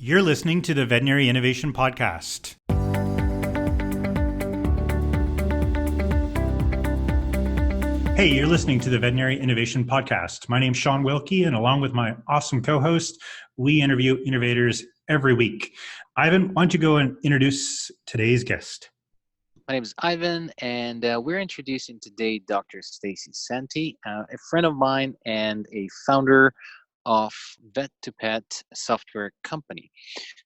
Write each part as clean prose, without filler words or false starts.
You're listening to the Veterinary Innovation Podcast. Hey, you're listening to the Veterinary Innovation Podcast. My name's Shawn Wilkie, and along with my awesome co-host, we interview innovators every week. Ivan, why don't you go and introduce today's guest? My name is Ivan, and we're introducing today Dr. Stacee Santi, a friend of mine and a founder of Vet2Pet software company.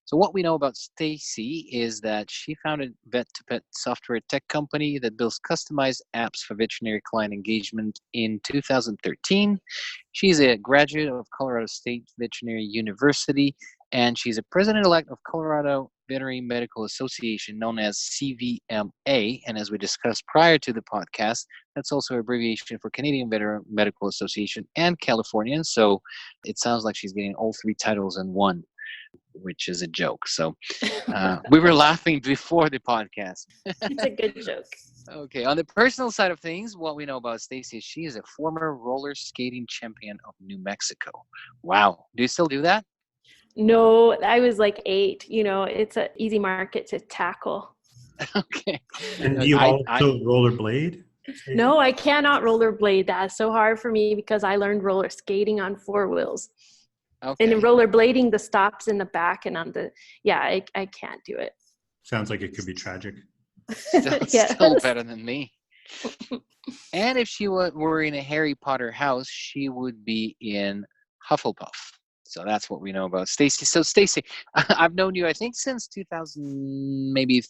So what we know about Stacee is that she founded Vet2Pet software tech company that builds customized apps for veterinary client engagement in 2013. She's a graduate of Colorado State Veterinary University, and she's a president-elect of Colorado Veterinary Medical Association, known as CVMA. And as we discussed prior to the podcast, that's also an abbreviation for Canadian Veterinary Medical Association and Californian. So it sounds like she's getting all three titles in one, which is a joke. So we were laughing before the podcast. It's a good joke. Okay. On the personal side of things, what we know about Stacee is she is a former roller skating champion of New Mexico. Wow. Do you still do that? No, I was like 8. You know, it's an easy market to tackle. Okay. And do you also rollerblade? No, I cannot rollerblade. That's so hard for me because I learned roller skating on 4 wheels. Okay. And rollerblading, the stops in the back and on the, I can't do it. Sounds like it could be tragic. Still better than me. And if she were in a Harry Potter house, she would be in Hufflepuff. So that's what we know about Stacee. So Stacee, I've known you, I think, since 2000, maybe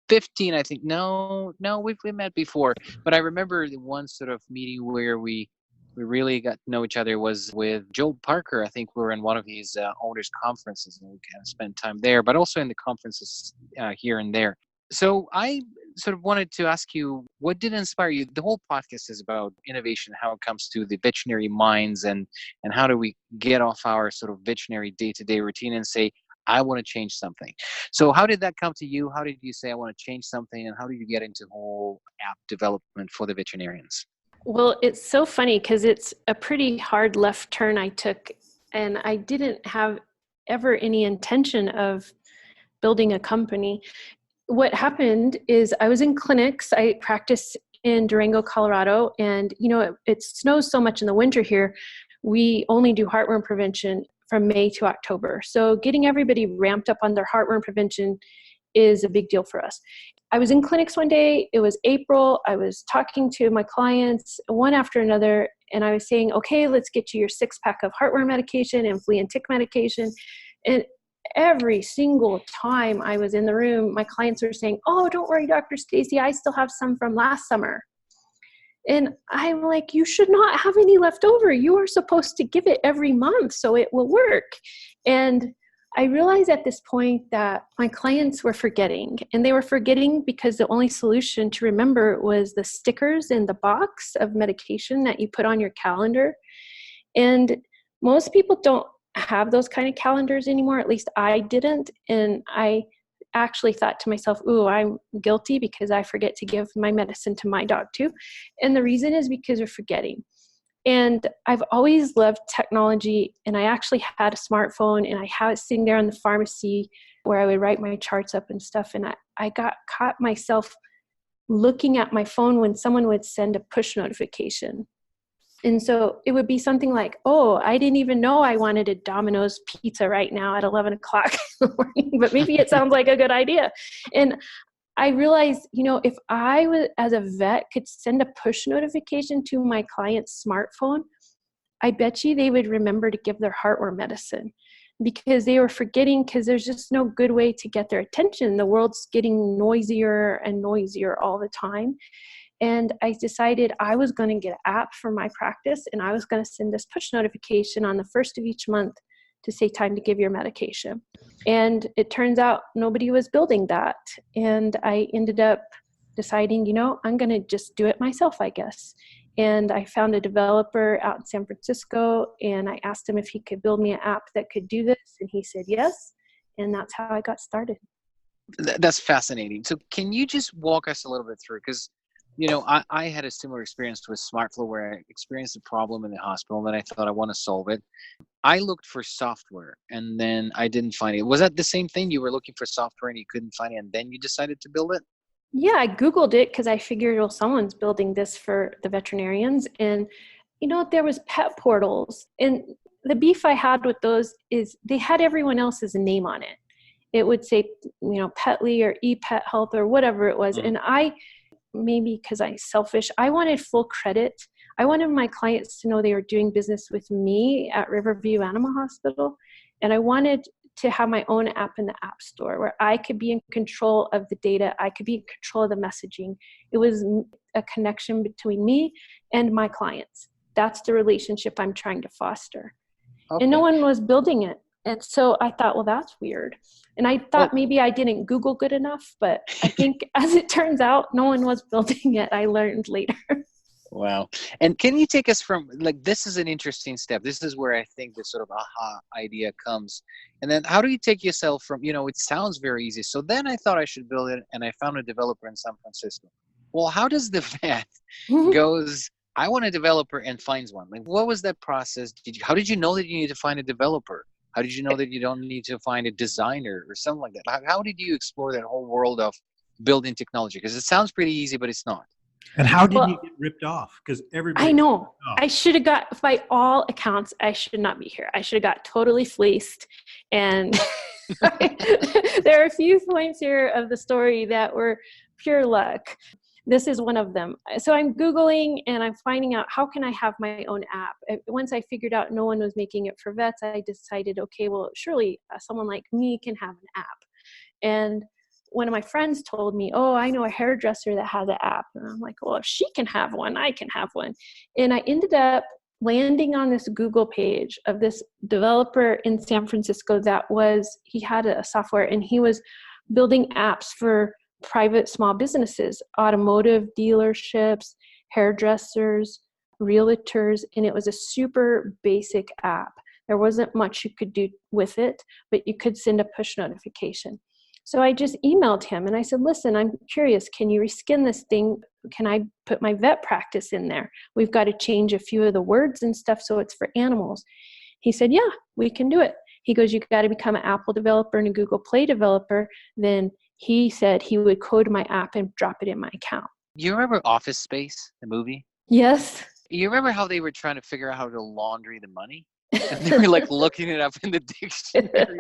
15. I think no, we met before. But I remember the one sort of meeting where we really got to know each other was with Joel Parker. I think we were in one of his owners' conferences, and we kind of spent time there, but also in the conferences here and there. So I sort of wanted to ask you, what did inspire you? The whole podcast is about innovation, how it comes to the veterinary minds, and how do we get off our sort of veterinary day-to-day routine and say, I want to change something. So how did that come to you? How did you say, I want to change something? And how did you get into whole app development for the veterinarians? Well, it's so funny because it's a pretty hard left turn I took, and I didn't have ever any intention of building a company. What happened is I was in clinics. I practiced in Durango, Colorado, and it snows so much in the winter here. We only do heartworm prevention from May to October. So getting everybody ramped up on their heartworm prevention is a big deal for us. I was in clinics one day. It was April. I was talking to my clients one after another, and I was saying, okay, let's get you your 6-pack of heartworm medication and flea and tick medication. And every single time I was in the room, my clients were saying, oh, don't worry, Dr. Stacee, I still have some from last summer. And I'm like, you should not have any left over. You are supposed to give it every month so it will work. And I realized at this point that my clients were forgetting, and they were forgetting because the only solution to remember was the stickers in the box of medication that you put on your calendar. And most people don't have those kind of calendars anymore. At least I didn't. And I actually thought to myself, ooh, I'm guilty because I forget to give my medicine to my dog too. And the reason is because we're forgetting. And I've always loved technology, and I actually had a smartphone, and I have it sitting there in the pharmacy where I would write my charts up and stuff. And I got caught myself looking at my phone when someone would send a push notification. And so it would be something like, oh, I didn't even know I wanted a Domino's pizza right now at 11 o'clock in the morning, but maybe it sounds like a good idea. And I realized, if I was, as a vet, could send a push notification to my client's smartphone, I bet you they would remember to give their heartworm medicine because they were forgetting, because there's just no good way to get their attention. The world's getting noisier and noisier all the time. And I decided I was going to get an app for my practice, and I was going to send this push notification on the first of each month to say time to give your medication. And it turns out nobody was building that. And I ended up deciding, I'm going to just do it myself, I guess. And I found a developer out in San Francisco, and I asked him if he could build me an app that could do this. And he said yes. And that's how I got started. That's fascinating. So can you just walk us a little bit through? Because I had a similar experience with SmartFlow where I experienced a problem in the hospital and then I thought I want to solve it. I looked for software and then I didn't find it. Was that the same thing? You were looking for software and you couldn't find it and then you decided to build it? Yeah, I Googled it because I figured, well, someone's building this for the veterinarians. And, there was pet portals. And the beef I had with those is they had everyone else's name on it. It would say, Petly or ePet Health or whatever it was. And maybe because I'm selfish, I wanted full credit. I wanted my clients to know they were doing business with me at Riverview Animal Hospital. And I wanted to have my own app in the App Store where I could be in control of the data. I could be in control of the messaging. It was a connection between me and my clients. That's the relationship I'm trying to foster. Okay. And no one was building it. And so I thought, well, that's weird. And I thought maybe I didn't Google good enough, but I think as it turns out, no one was building it. I learned later. Wow. And can you take us from, this is an interesting step. This is where I think this sort of aha idea comes. And then how do you take yourself from, it sounds very easy. So then I thought I should build it and I found a developer in San Francisco. Well, how does the vet goes, I want a developer and finds one? What was that process? How did you know that you need to find a developer? How did you know that you don't need to find a designer or something like that? How did you explore that whole world of building technology? Because it sounds pretty easy, but it's not. And how did you get ripped off? Because everybody. I know. I should have got, by all accounts, I should not be here. I should have got totally fleeced. And there are a few points here of the story that were pure luck. This is one of them. So I'm Googling and I'm finding out how can I have my own app. Once I figured out no one was making it for vets, I decided, okay, well, surely someone like me can have an app. And one of my friends told me, oh, I know a hairdresser that has an app. And I'm like, well, if she can have one, I can have one. And I ended up landing on this Google page of this developer in San Francisco he had a software and he was building apps for private small businesses, automotive dealerships, hairdressers, realtors, and it was a super basic app. There wasn't much you could do with it, but you could send a push notification. So I just emailed him and I said, listen, I'm curious, can you reskin this thing? Can I put my vet practice in there? We've got to change a few of the words and stuff so it's for animals. He said, yeah, we can do it. He goes, you got to become an Apple developer and a Google Play developer. Then he said he would code my app and drop it in my account. You remember Office Space, the movie? Yes. You remember how they were trying to figure out how to laundry the money? And they were looking it up in the dictionary.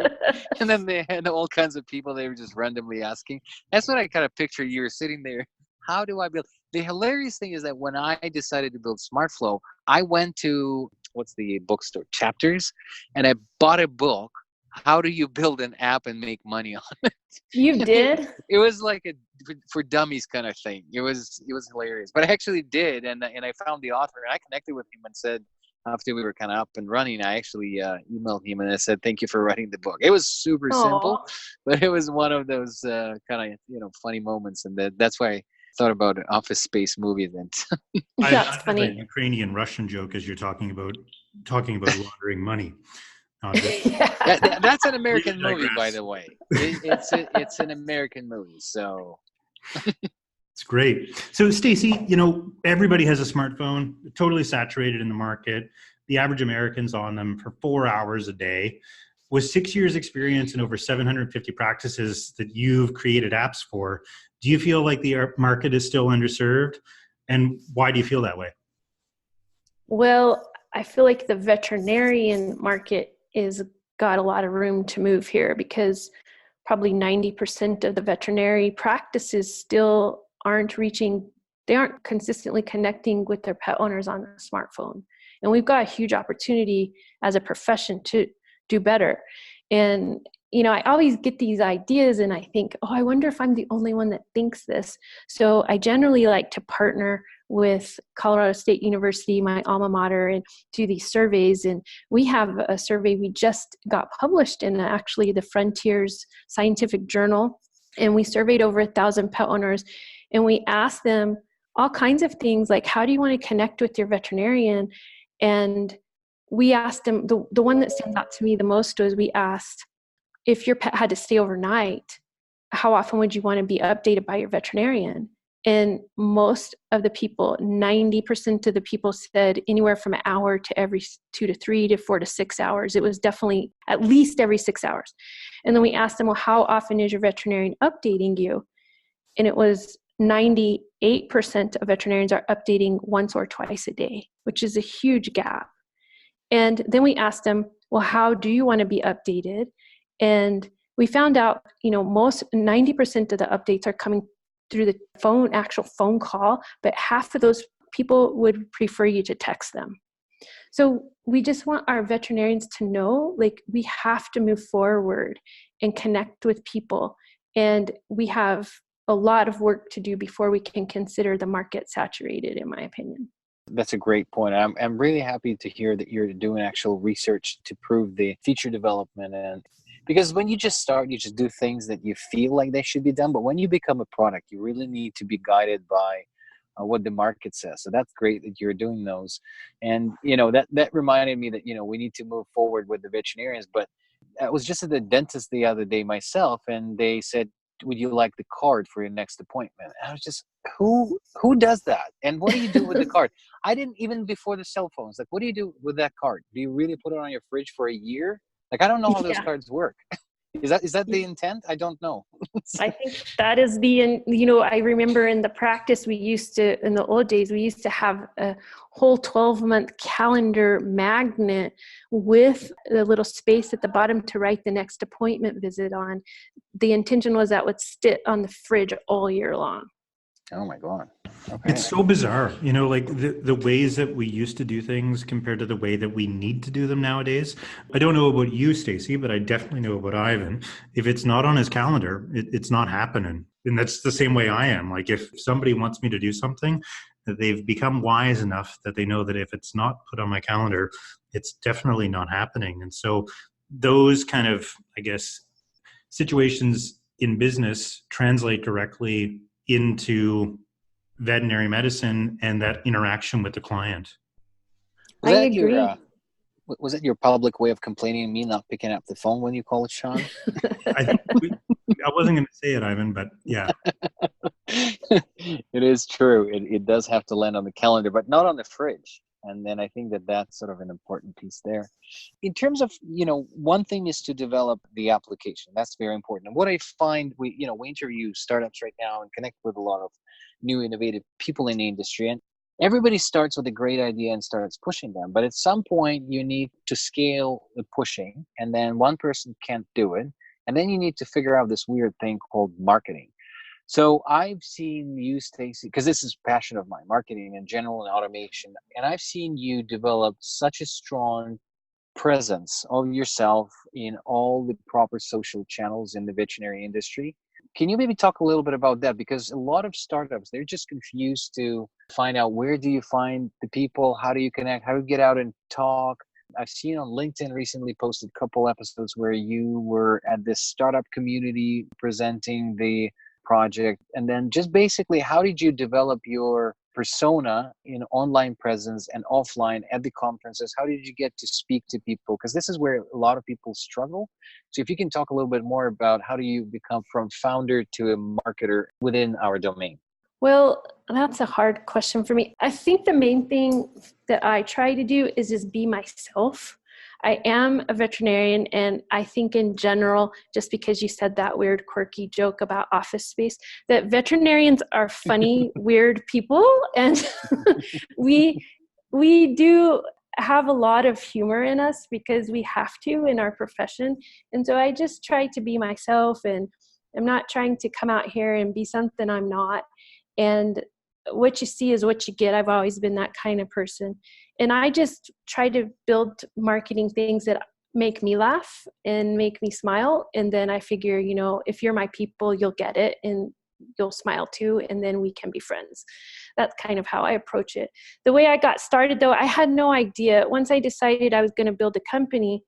And then they had all kinds of people they were just randomly asking. That's what I kind of picture. You were sitting there. How do I build? The hilarious thing is that when I decided to build SmartFlow, I went to, what's the bookstore? Chapters. And I bought a book. How do you build an app and make money on it? You did? It was like a for dummies kind of thing. It was hilarious. But I actually did. And I found the author and I connected with him and said, after we were kind of up and running, I actually emailed him and I said, thank you for writing the book. It was super simple, but it was one of those kind of, funny moments. And that's why I thought about an Office Space movie then. That's funny. A Ukrainian Russian joke as you're talking about laundering money. That's an American movie, by the way. It's an American movie, so. It's great. So Stacee, everybody has a smartphone, totally saturated in the market. The average American's on them for 4 hours a day. With 6 years experience and over 750 practices that you've created apps for, do you feel like the market is still underserved? And why do you feel that way? Well, I feel like the veterinarian market is got a lot of room to move here because probably 90% of the veterinary practices still they aren't consistently connecting with their pet owners on the smartphone. And we've got a huge opportunity as a profession to do better. And, I always get these ideas and I think, I wonder if I'm the only one that thinks this. So I generally like to partner with Colorado State University, my alma mater, and do these surveys. And we have a survey we just got published in actually the Frontiers Scientific Journal. And we surveyed over 1,000 pet owners. And we asked them all kinds of things like, how do you want to connect with your veterinarian? And we asked them, the one that stands out to me the most was we asked, if your pet had to stay overnight, how often would you want to be updated by your veterinarian? And most of the people, 90% of the people said anywhere from an hour to every 2 to 3 to 4 to 6 hours. It was definitely at least every 6 hours. And then we asked them, well, how often is your veterinarian updating you? And it was 98% of veterinarians are updating once or twice a day, which is a huge gap. And then we asked them, well, how do you want to be updated? And we found out, most 90% of the updates are coming through the phone, actual phone call, but half of those people would prefer you to text them. So we just want our veterinarians to know, like, we have to move forward and connect with people. And we have a lot of work to do before we can consider the market saturated, in my opinion. That's a great point. I'm really happy to hear that you're doing actual research to prove the feature development. And because when you just start, you just do things that you feel like they should be done. But when you become a product, you really need to be guided by what the market says. So that's great that you're doing those. And, that reminded me that, we need to move forward with the veterinarians. But I was just at the dentist the other day myself, and they said, would you like the card for your next appointment? And I was just, who does that? And what do you do with the card? I didn't, even before the cell phones, like, what do you do with that card? Do you really put it on your fridge for a year? Like, I don't know how those cards work. Is that the intent? I don't know. I think that is I remember in the practice in the old days, we used to have a whole 12-month calendar magnet with a little space at the bottom to write the next appointment visit on. The intention was that would sit on the fridge all year long. Oh my God. Okay. It's so bizarre, like the ways that we used to do things compared to the way that we need to do them nowadays. I don't know about you, Stacey, but I definitely know about Ivan. If it's not on his calendar, it's not happening. And that's the same way I am. Like, if somebody wants me to do something, they've become wise enough that they know that if it's not put on my calendar, it's definitely not happening. And so those kind of, I guess, situations in business translate directly into veterinary medicine and that interaction with the client. I agree. Was it your public way of complaining and me not picking up the phone when you call it, Shawn? I wasn't going to say it, Ivan, but yeah. It is true. It does have to land on the calendar, but not on the fridge. And then I think that's sort of an important piece there. In terms of, one thing is to develop the application. That's very important. And what I find, we interview startups right now and connect with a lot of new innovative people in the industry. And everybody starts with a great idea and starts pushing them. But at some point, you need to scale the pushing. And then one person can't do it. And then you need to figure out this weird thing called marketing. So I've seen you, Stacey, because this is passion of mine, marketing in general and automation. And I've seen you develop such a strong presence of yourself in all the proper social channels in the veterinary industry. Can you maybe talk a little bit about that? Because a lot of startups, they're just confused to find out, where do you find the people? How do you connect? How do you get out and talk? I've seen on LinkedIn recently posted a couple episodes where you were at this startup community presenting the project. And then just basically, how did you develop your persona in online presence and offline at the conferences? How did you get to speak to people? Because this is where a lot of people struggle. So if you can talk a little bit more about how do you become from founder to a marketer within our domain? Well, that's a hard question for me. I think the main thing that I try to do is just be myself. I am a veterinarian, and I think in general, just because you said that weird, quirky joke about office space, that veterinarians are funny, weird people, and we do have a lot of humor in us because we have to in our profession. And so I just try to be myself, and I'm not trying to come out here and be something I'm not. And what you see is what you get. I've always been that kind of person. And I just try to build marketing things that make me laugh and make me smile. And then I figure, if you're my people, you'll get it and you'll smile too. And then we can be friends. That's kind of how I approach it. The way I got started, though, I had no idea. Once I decided I was going to build a company,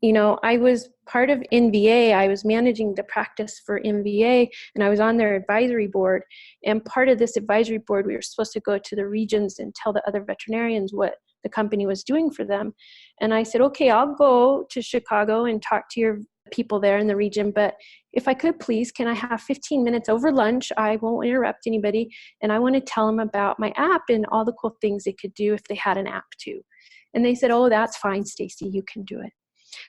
I was part of NVA. I was managing the practice for NVA, and I was on their advisory board. And part of this advisory board, we were supposed to go to the regions and tell the other veterinarians what the company was doing for them. And I said, okay, I'll go to Chicago and talk to your people there in the region, but if I could please, can I have 15 minutes over lunch? I won't interrupt anybody. And I want to tell them about my app and all the cool things they could do if they had an app too. And they said, oh, that's fine, Stacee, you can do it.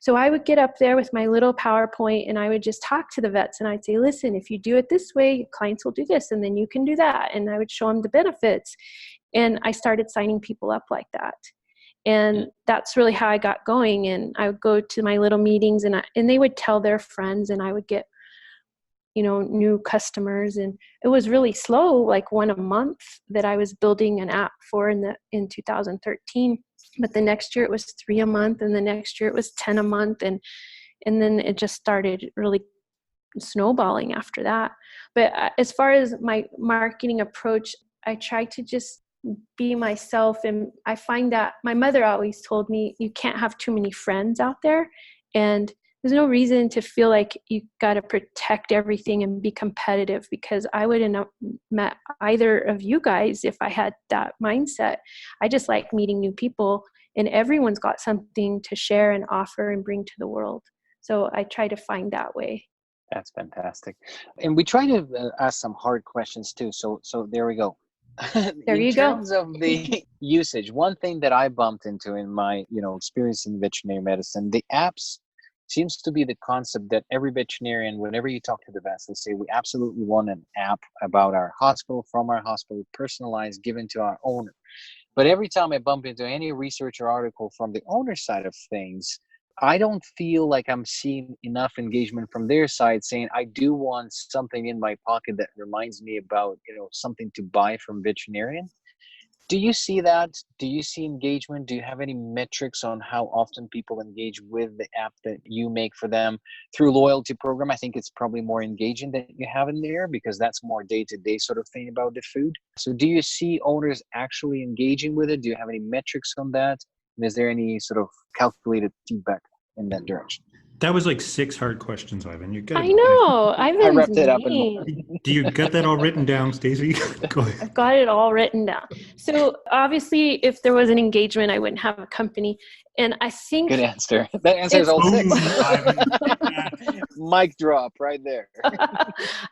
So I would get up there with my little PowerPoint and I would just talk to the vets and I'd say, listen, if you do it this way, your clients will do this and then you can do that. And I would show them the benefits. And I started signing people up like that. And that's really how I got going. And I would go to my little meetings and they would tell their friends and I would get, new customers. And it was really slow, like one a month that I was building an app for in 2013. But the next year it was 3 a month and the next year it was 10 a month. And then it just started really snowballing after that. But as far as my marketing approach, I try to just be myself. And I find that my mother always told me, you can't have too many friends out there. And there's no reason to feel like you got to protect everything and be competitive, because I wouldn't have met either of you guys if I had that mindset. I just like meeting new people, and everyone's got something to share and offer and bring to the world. So I try to find that way. That's fantastic. And we try to ask some hard questions too. So there we go. There you go. In terms of the usage, one thing that I bumped into in my, experience in veterinary medicine, the apps seems to be the concept that every veterinarian, whenever you talk to the vets, they say we absolutely want an app about our hospital, from our hospital, personalized, given to our owner. But every time I bump into any research or article from the owner side of things, I don't feel like I'm seeing enough engagement from their side saying, I do want something in my pocket that reminds me about, something to buy from veterinarian. Do you see that? Do you see engagement? Do you have any metrics on how often people engage with the app that you make for them through loyalty program? I think it's probably more engaging that you have in there, because that's more day-to-day sort of thing about the food. So do you see owners actually engaging with it? Do you have any metrics on that? And is there any sort of calculated feedback in that direction? That was like 6 hard questions, Ivan. You got it. I know. I wrapped it up. Do you got that all written down, Stacee? Go ahead. I've got it all written down. So obviously, if there was an engagement, I wouldn't have a company. And I think... Good answer. That answers all 6. Mic drop right there.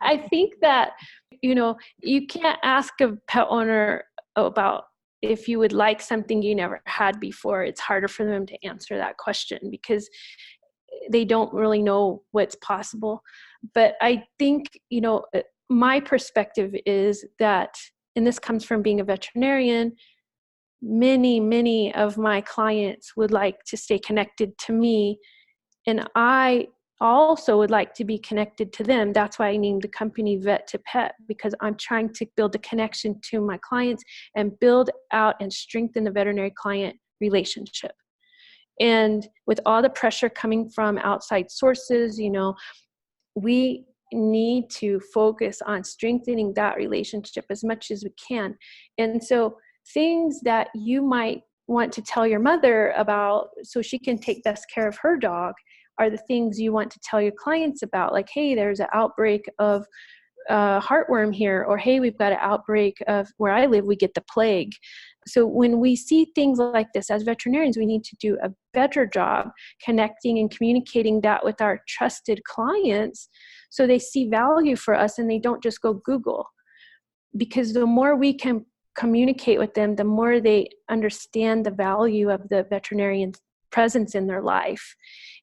I think that, you can't ask a pet owner about if you would like something you never had before. It's harder for them to answer that question because they don't really know what's possible. But I think, my perspective is that, and this comes from being a veterinarian, many of my clients would like to stay connected to me. And I also would like to be connected to them. That's why I named the company Vet2Pet, because I'm trying to build a connection to my clients and build out and strengthen the veterinary client relationship. And with all the pressure coming from outside sources, we need to focus on strengthening that relationship as much as we can. And so things that you might want to tell your mother about so she can take best care of her dog are the things you want to tell your clients about. Like, hey, there's an outbreak of heartworm here, or hey, we've got an outbreak of where I live, we get the plague. So when we see things like this as veterinarians, we need to do a better job connecting and communicating that with our trusted clients so they see value for us and they don't just go Google. Because the more we can communicate with them, the more they understand the value of the veterinarian's presence in their life.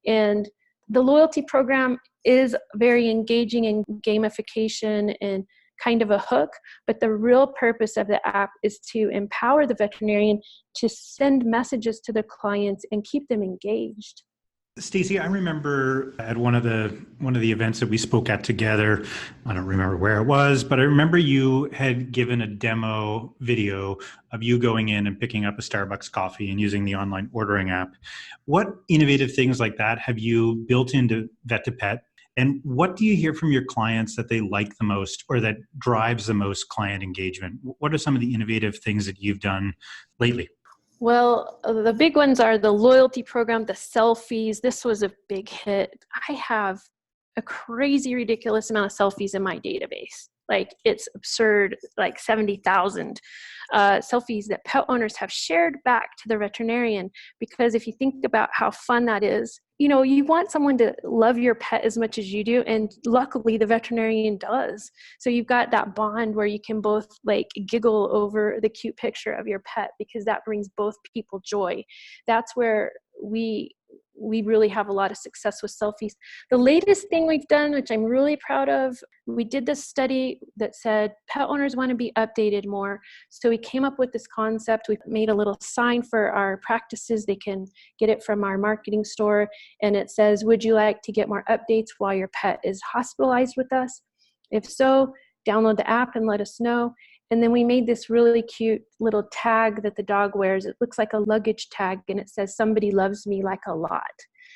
And the loyalty program is very engaging in gamification and kind of a hook, but the real purpose of the app is to empower the veterinarian to send messages to their clients and keep them engaged. Stacee, I remember at one of the events that we spoke at together, I don't remember where it was, but I remember you had given a demo video of you going in and picking up a Starbucks coffee and using the online ordering app. What innovative things like that have you built into Vet2Pet? And what do you hear from your clients that they like the most or that drives the most client engagement? What are some of the innovative things that you've done lately? Well, the big ones are the loyalty program, the selfies. This was a big hit. I have a crazy, ridiculous amount of selfies in my database. Like, it's absurd, like 70,000 selfies that pet owners have shared back to the veterinarian. Because if you think about how fun that is, you want someone to love your pet as much as you do. And luckily the veterinarian does. So you've got that bond where you can both like giggle over the cute picture of your pet, because that brings both people joy. That's where we really have a lot of success with selfies. The latest thing we've done, which I'm really proud of, we did this study that said pet owners want to be updated more. So we came up with this concept. We made a little sign for our practices. They can get it from our marketing store. And it says, would you like to get more updates while your pet is hospitalized with us? If so, download the app and let us know. And then we made this really cute little tag that the dog wears. It looks like a luggage tag, and it says, somebody loves me like a lot.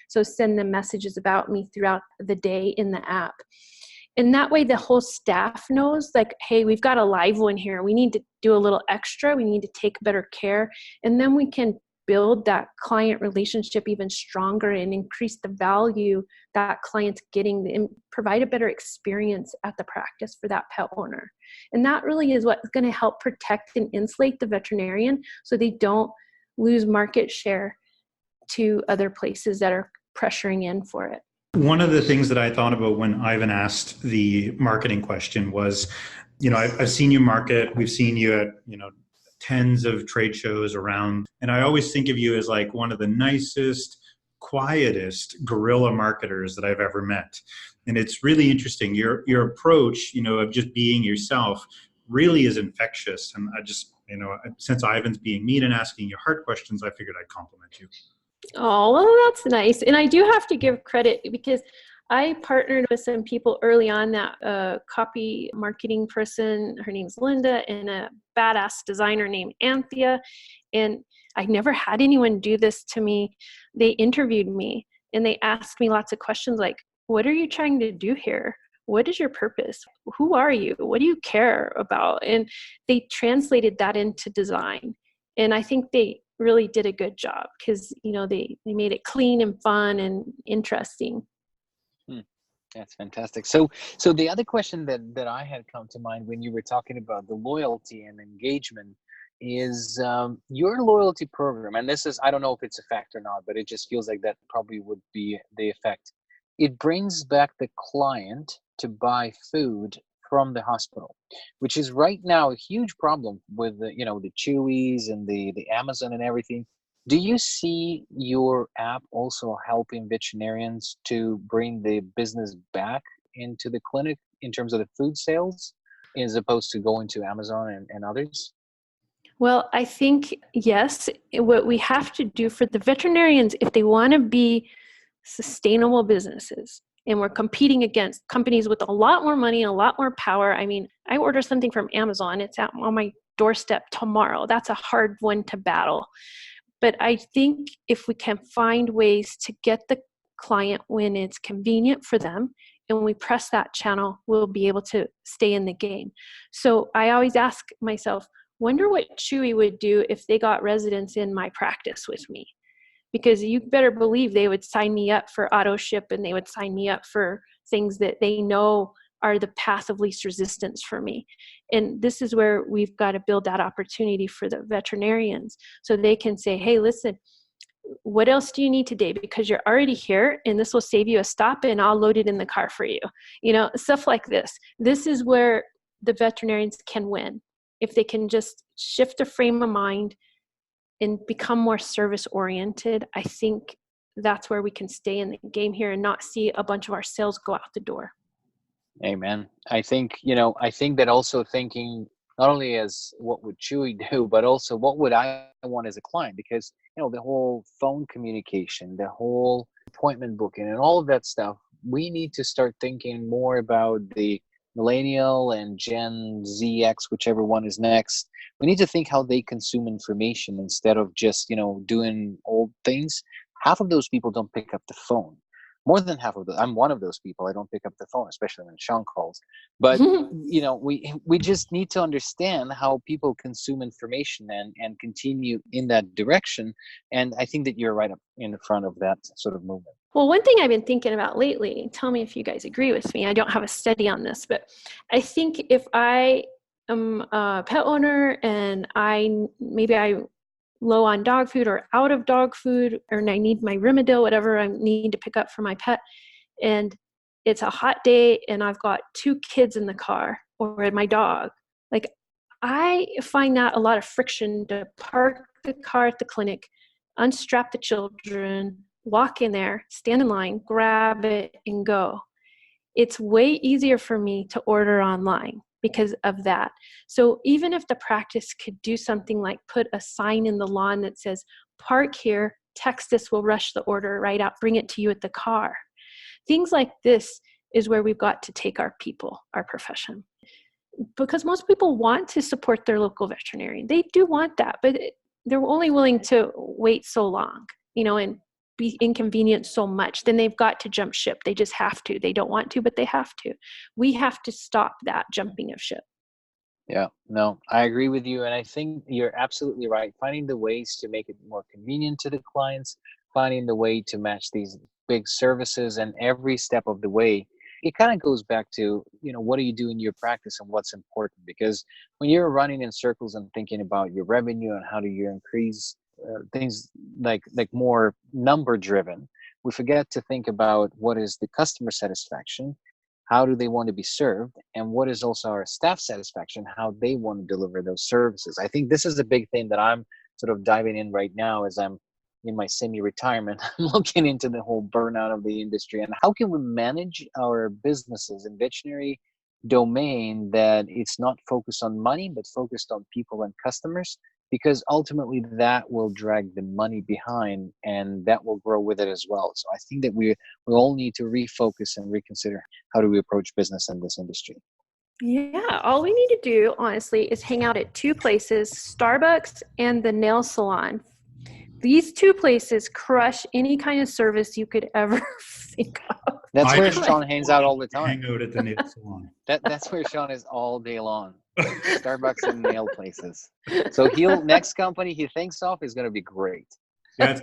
So send them messages about me throughout the day in the app. And that way the whole staff knows, like, hey, we've got a live one here. We need to do a little extra. We need to take better care. And then we can build that client relationship even stronger and increase the value that client's getting and provide a better experience at the practice for that pet owner. And that really is what's going to help protect and insulate the veterinarian so they don't lose market share to other places that are pressuring in for it. One of the things that I thought about when Ivan asked the marketing question was, I've seen you market, we've seen you at, tens of trade shows around. And I always think of you as like one of the nicest, quietest guerrilla marketers that I've ever met. And it's really interesting. Your approach, of just being yourself really is infectious. And I just, since Ivan's being mean and asking you hard questions, I figured I'd compliment you. Oh, well, that's nice. And I do have to give credit because I partnered with some people early on, that copy marketing person, her name's Linda, and a badass designer named Anthea. And I never had anyone do this to me. They interviewed me and they asked me lots of questions like, what are you trying to do here? What is your purpose? Who are you? What do you care about? And they translated that into design. And I think they really did a good job because, they made it clean and fun and interesting. That's fantastic. So the other question that I had come to mind when you were talking about the loyalty and engagement is your loyalty program. And this is, I don't know if it's a fact or not, but it just feels like that probably would be the effect. It brings back the client to buy food from the hospital, which is right now a huge problem with the Chewies and the Amazon and everything. Do you see your app also helping veterinarians to bring the business back into the clinic in terms of the food sales, as opposed to going to Amazon and others? Well, I think, yes, what we have to do for the veterinarians, if they want to be sustainable businesses, and we're competing against companies with a lot more money and a lot more power. I mean, I order something from Amazon, it's out on my doorstep tomorrow. That's a hard one to battle. But I think if we can find ways to get the client when it's convenient for them, and we press that channel, we'll be able to stay in the game. So I always ask myself, wonder what Chewy would do if they got residents in my practice with me. Because you better believe they would sign me up for auto ship, and they would sign me up for things that they know are the path of least resistance for me. And this is where we've got to build that opportunity for the veterinarians so they can say, hey, listen, what else do you need today? Because you're already here and this will save you a stop and I'll load it in the car for you. Stuff like this. This is where the veterinarians can win. If they can just shift the frame of mind and become more service oriented, I think that's where we can stay in the game here and not see a bunch of our sales go out the door. Amen. I think that also thinking not only as what would Chewy do, but also what would I want as a client, because, the whole phone communication, the whole appointment booking and all of that stuff, we need to start thinking more about the millennial and Gen ZX, whichever one is next. We need to think how they consume information instead of just, doing old things. Half of those people don't pick up the phone. More than half of them. I'm one of those people. I don't pick up the phone, especially when Shawn calls. But, we just need to understand how people consume information and continue in that direction. And I think that you're right up in the front of that sort of movement. Well, one thing I've been thinking about lately, tell me if you guys agree with me. I don't have a study on this, but I think if I am a pet owner and I low on dog food or out of dog food, or I need my Rimadyl, whatever I need to pick up for my pet. And it's a hot day and I've got 2 kids in the car or my dog. Like, I find that a lot of friction to park the car at the clinic, unstrap the children, walk in there, stand in line, grab it, and go. It's way easier for me to order online because of that. So even if the practice could do something like put a sign in the lawn that says, park here, text us, we'll rush the order right out, bring it to you at the car. Things like this is where we've got to take our people, our profession. Because most people want to support their local veterinarian. They do want that, but they're only willing to wait so long, and be inconvenienced so much. Then they've got to jump ship. They just have to. They don't want to, but they have to. We have to stop that jumping of ship. Yeah, no, I agree with you. And I think you're absolutely right. Finding the ways to make it more convenient to the clients, finding the way to match these big services, and every step of the way, it kind of goes back to, what do you do in your practice and what's important? Because when you're running in circles and thinking about your revenue and how do you increase things like more number driven, we forget to think about what is the customer satisfaction, how do they want to be served, and what is also our staff satisfaction, how they want to deliver those services. I think this is a big thing that I'm sort of diving in right now as I'm in my semi-retirement. I'm looking into the whole burnout of the industry and how can we manage our businesses in veterinary domain that it's not focused on money but focused on people and customers, because ultimately that will drag the money behind and that will grow with it as well. So I think that we all need to refocus and reconsider how do we approach business in this industry. Yeah, all we need to do, honestly, is hang out at 2 places, Starbucks and the nail salon. These 2 places crush any kind of service you could ever think of. That's where Shawn hangs out all the time. Hang out at the nail salon. That's where Shawn is all day long. Starbucks and nail places. So next company he thinks of is going to be great. That's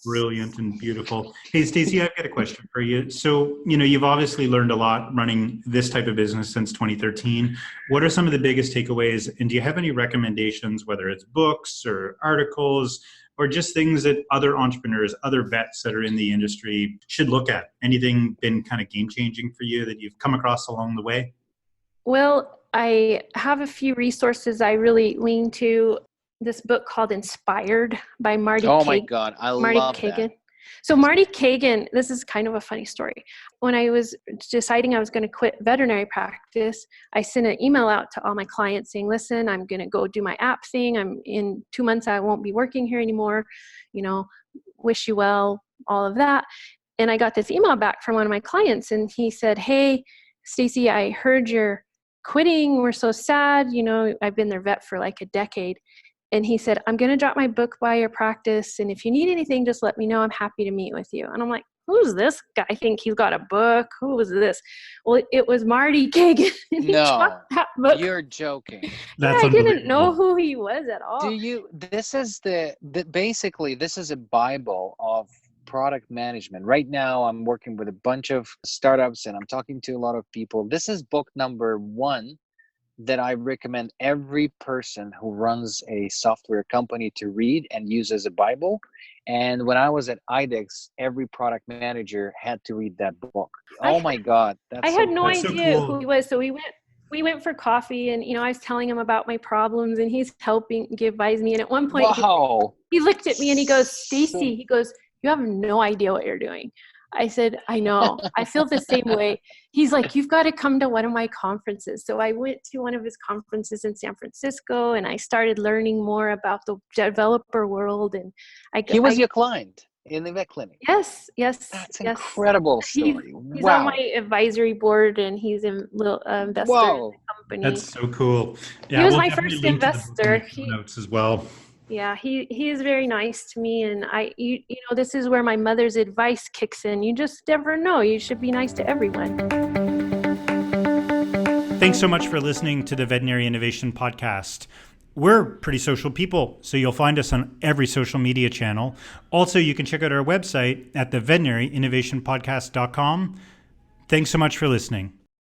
brilliant and beautiful. Hey, Stacee, I've got a question for you. So, you've obviously learned a lot running this type of business since 2013. What are some of the biggest takeaways? And do you have any recommendations, whether it's books or articles or just things that other entrepreneurs, other vets that are in the industry should look at? Anything been kind of game-changing for you that you've come across along the way? Well, I have a few resources I really lean to. This book called Inspired by Marty Kagan. Oh my God, I love that. So Marty Kagan, this is kind of a funny story. When I was deciding I was going to quit veterinary practice, I sent an email out to all my clients saying, listen, I'm going to go do my app thing. I'm in 2 months, I won't be working here anymore. Wish you well, all of that. And I got this email back from one of my clients and he said, hey, Stacee, I heard you're quitting. We're so sad. I've been their vet for like a decade. And he said, I'm going to drop my book by your practice. And if you need anything, just let me know. I'm happy to meet with you. And I'm like, who's this guy? I think he's got a book. Who was this? Well, it was Marty Kagan. No, that book. You're joking. I didn't know who he was at all. This is basically, this is a Bible of product management. Right now, I'm working with a bunch of startups and I'm talking to a lot of people. This is book number 1 that I recommend every person who runs a software company to read and use as a Bible. And when I was at IDEX, every product manager had to read that book. Oh my God. I had no idea who he was. So we went for coffee and, I was telling him about my problems and he's helping advise me. And at one point he looked at me and he goes, Stacee, he goes, you have no idea what you're doing. I said, I know. I feel the same way. He's like, you've got to come to one of my conferences. So I went to one of his conferences in San Francisco and I started learning more about the developer world. And he was your client in the vet clinic. Yes. That's an incredible story. He's on my advisory board and he's an investor in the company. That's so cool. Yeah, he was my first investor. Notes as well. Yeah, he is very nice to me, and this is where my mother's advice kicks in. You just never know. You should be nice to everyone. Thanks so much for listening to the Veterinary Innovation Podcast. We're pretty social people, so you'll find us on every social media channel. Also, you can check out our website at theveterinaryiinnovationpodcast.com. Thanks so much for listening.